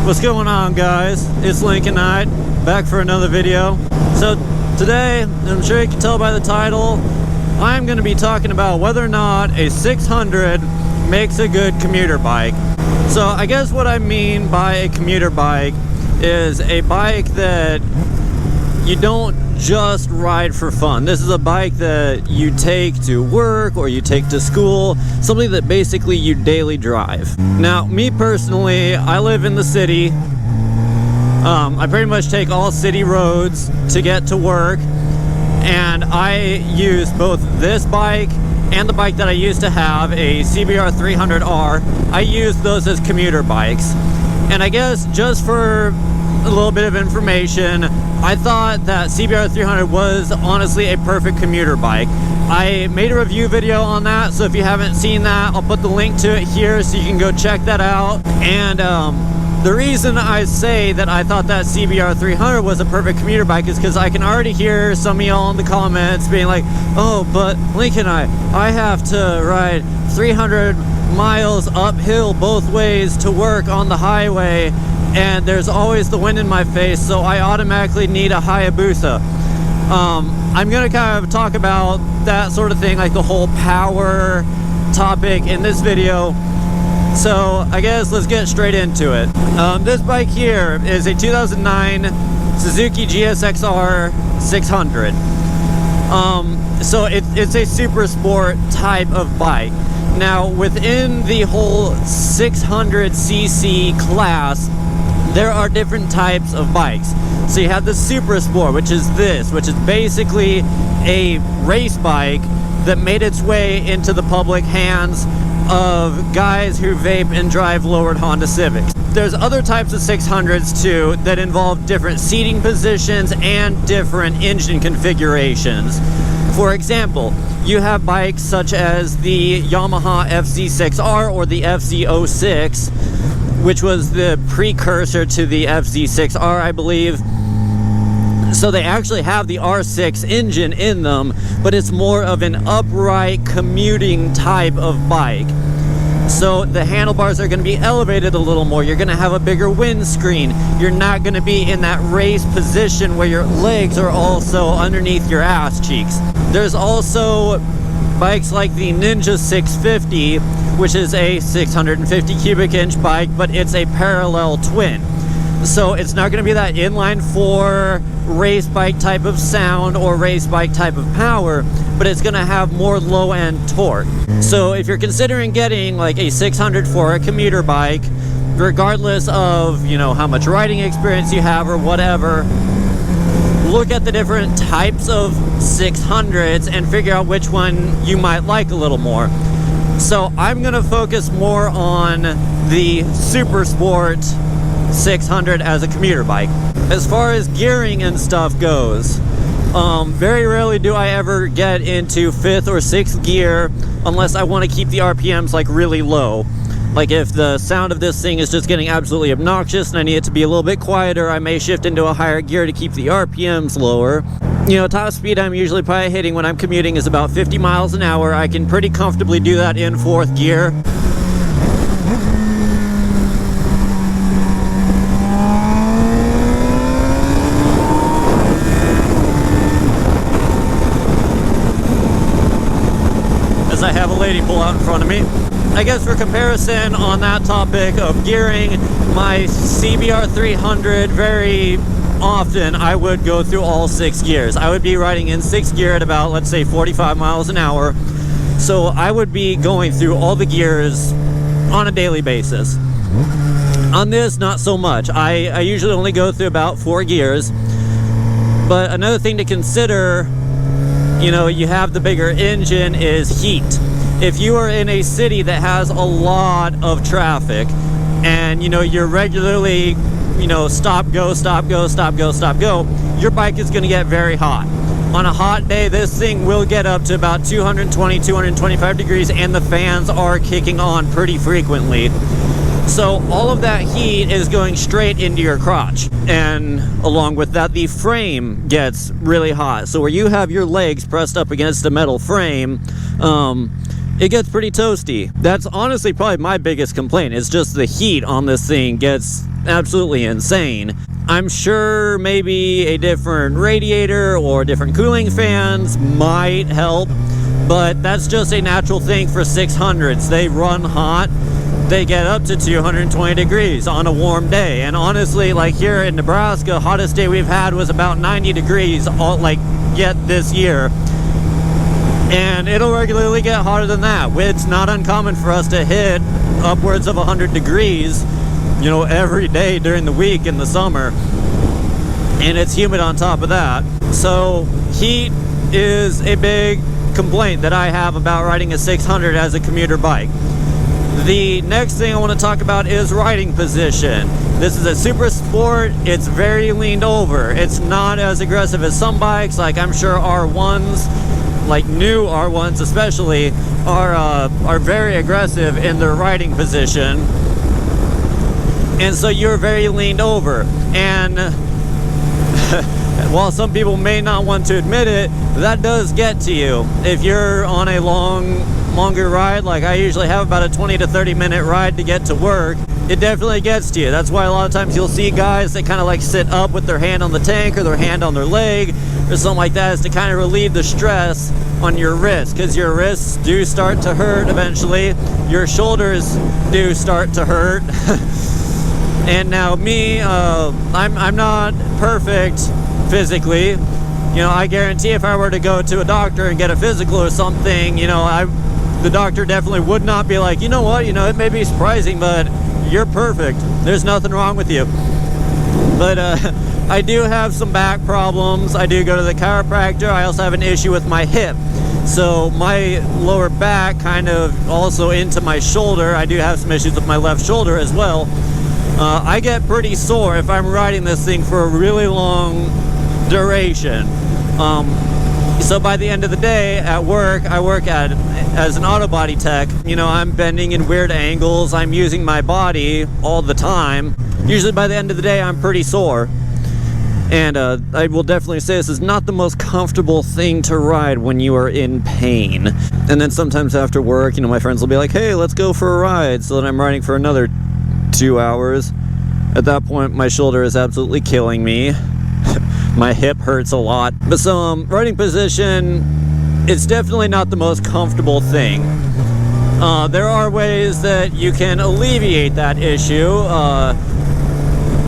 What's going on, guys? It's Lincolnite, back for another video. So today, I'm sure you can tell by the title, I'm going to be talking about whether or not a 600 makes a good commuter bike. So I guess what I mean by a commuter bike is a bike that you don't just ride for fun. This is a bike that you take to work or you take to school, something that basically you daily drive. Now, me personally, I live in the city. I pretty much take all city roads to get to work, and I use both this bike and the bike that I used to have, a CBR 300R. I use those as commuter bikes. And I guess just for a little bit of information, I thought that CBR 300 was honestly a perfect commuter bike. I made a review video on that, so if you haven't seen that, I'll put the link to it here so you can go check that out. And the reason I say that I thought that CBR 300 was a perfect commuter bike is because I can already hear some of y'all in the comments being like, oh, but Lincoln, I have to ride 300 miles uphill both ways to work on the highway, and there's always the wind in my face, so I automatically need a Hayabusa. I'm gonna kind of talk about that sort of thing, like the whole power topic in this video. So I guess let's get straight into it. This bike here is a 2009 Suzuki GSX-R 600. So it's a super sport type of bike. Now, within the whole 600cc class, there are different types of bikes. So you have the Super Sport, which is basically a race bike that made its way into the public hands of guys who vape and drive lowered Honda Civics. There's other types of 600s too that involve different seating positions and different engine configurations. For example, you have bikes such as the Yamaha FZ6R or the FZ06, which was the precursor to the FZ6R, I believe. So they actually have the R6 engine in them, but it's more of an upright commuting type of bike. So the handlebars are going to be elevated a little more. You're going to have a bigger windscreen. You're not going to be in that race position where your legs are also underneath your ass cheeks. There's also bikes like the Ninja 650, which is a 650 cubic inch bike, but it's a parallel twin. So it's not going to be that inline four race bike type of sound or race bike type of power, but it's going to have more low end torque. So if you're considering getting like a 600 for a commuter bike, regardless of, you know, how much riding experience you have or whatever, look at the different types of 600s and figure out which one you might like a little more. So I'm going to focus more on the Super Sport 600 as a commuter bike. As far as gearing and stuff goes, very rarely do I ever get into 5th or 6th gear unless I want to keep the RPMs like really low. Like if the sound of this thing is just getting absolutely obnoxious and I need it to be a little bit quieter, I may shift into a higher gear to keep the RPMs lower. You know, top speed I'm usually probably hitting when I'm commuting is about 50 miles an hour. I can pretty comfortably do that in 4th gear. As I have a lady pull out in front of me. I guess for comparison on that topic of gearing, my CBR 300, very often I would go through all 6 gears. I would be riding in 6th gear at about, let's say, 45 miles an hour. So I would be going through all the gears on a daily basis. On this, not so much. I usually only go through about 4 gears. But another thing to consider, you know, you have the bigger engine, is heat. If you are in a city that has a lot of traffic and, you know, you're regularly, you know, stop, go, stop, go, stop, go, stop, go, your bike is going to get very hot. On a hot day, this thing will get up to about 220, 225 degrees, and the fans are kicking on pretty frequently. So all of that heat is going straight into your crotch. And along with that, the frame gets really hot. So where you have your legs pressed up against a metal frame, it gets pretty toasty. That's honestly probably my biggest complaint. It's just the heat on this thing gets absolutely insane. I'm sure maybe a different radiator or different cooling fans might help, but that's just a natural thing for 600s. They run hot. They get up to 220 degrees on a warm day. And honestly, like here in Nebraska, hottest day we've had was about 90 degrees yet this year. And it'll regularly get hotter than that. It's not uncommon for us to hit upwards of 100 degrees, you know, every day during the week in the summer. And it's humid on top of that. So heat is a big complaint that I have about riding a 600 as a commuter bike. The next thing I want to talk about is riding position. This is a super sport. It's very leaned over. It's not as aggressive as some bikes. Like I'm sure R1s, like new R1s especially, are very aggressive in their riding position. And so you're very leaned over. And while some people may not want to admit it, that does get to you. If you're on a longer ride, like I usually have about a 20 to 30 minute ride to get to work, it definitely gets to you. That's why a lot of times you'll see guys that kind of like sit up with their hand on the tank or their hand on their leg or something like that, is to kind of relieve the stress on your wrists, because your wrists do start to hurt eventually. Your shoulders do start to hurt. And now me, I'm not perfect physically. You know, I guarantee if I were to go to a doctor and get a physical or something, you know, the doctor definitely would not be like, you know what, you know, it may be surprising, but you're perfect. There's nothing wrong with you. But I do have some back problems. I do go to the chiropractor. I also have an issue with my hip. So my lower back kind of also into my shoulder. I do have some issues with my left shoulder as well. I get pretty sore if I'm riding this thing for a really long duration. So by the end of the day at work, I work as an auto body tech. You know, I'm bending in weird angles. I'm using my body all the time. Usually by the end of the day, I'm pretty sore. And I will definitely say this is not the most comfortable thing to ride when you are in pain. And then sometimes after work, you know, my friends will be like, hey, let's go for a ride. So then I'm riding for another 2 hours. At that point, my shoulder is absolutely killing me. My hip hurts a lot. But so riding position, it's definitely not the most comfortable thing. There are ways that you can alleviate that issue.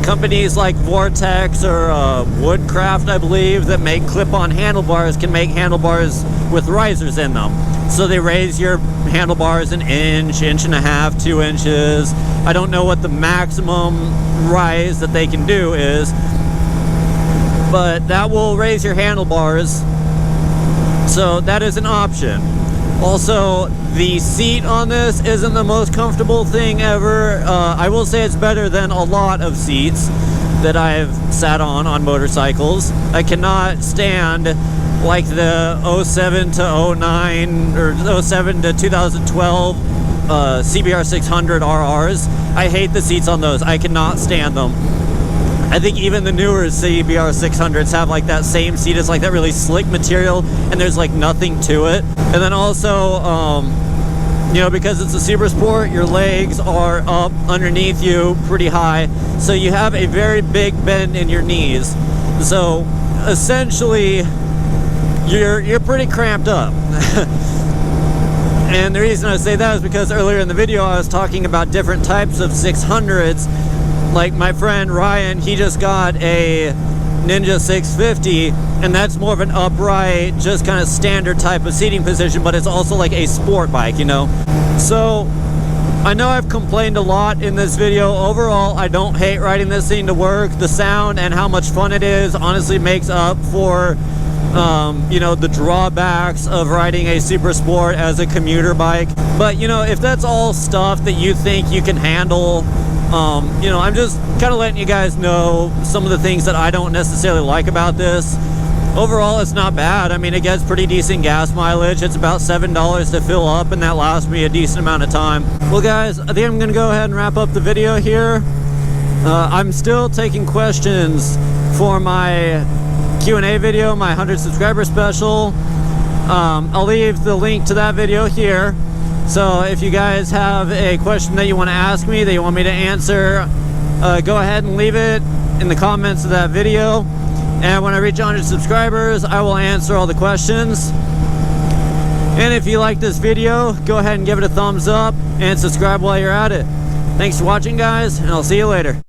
Companies like Vortex or Woodcraft, I believe, that make clip-on handlebars can make handlebars with risers in them. So they raise your handlebars an inch, inch and a half, 2 inches. I don't know what the maximum rise that they can do is, but that will raise your handlebars. So that is an option. Also, the seat on this isn't the most comfortable thing ever. I will say it's better than a lot of seats that I've sat on motorcycles. I cannot stand like the 07 to 09 or 07 to 2012 CBR 600 RRs. I hate the seats on those. I cannot stand them. I think even the newer CBR 600s have like that same seat. It's like that really slick material and there's like nothing to it. And then also, you know, because it's a super sport, your legs are up underneath you pretty high. So you have a very big bend in your knees. So essentially, you're pretty cramped up. And the reason I say that is because earlier in the video I was talking about different types of 600s. Like my friend Ryan, he just got a Ninja 650, and that's more of an upright, just kind of standard type of seating position, but it's also like a sport bike, you know? So I know I've complained a lot in this video. Overall, I don't hate riding this thing to work. The sound and how much fun it is honestly makes up for you know, the drawbacks of riding a super sport as a commuter bike. But you know, if that's all stuff that you think you can handle, you know, I'm just kind of letting you guys know some of the things that I don't necessarily like about this. Overall, it's not bad. I mean, it gets pretty decent gas mileage. It's about $7 to fill up, and that lasts me a decent amount of time. Well, guys, I think I'm going to go ahead and wrap up the video here. I'm still taking questions for my Q&A video, my 100 subscriber special. I'll leave the link to that video here. So if you guys have a question that you want to ask me, that you want me to answer, go ahead and leave it in the comments of that video. And when I reach 100 subscribers, I will answer all the questions. And if you like this video, go ahead and give it a thumbs up and subscribe while you're at it. Thanks for watching, guys, and I'll see you later.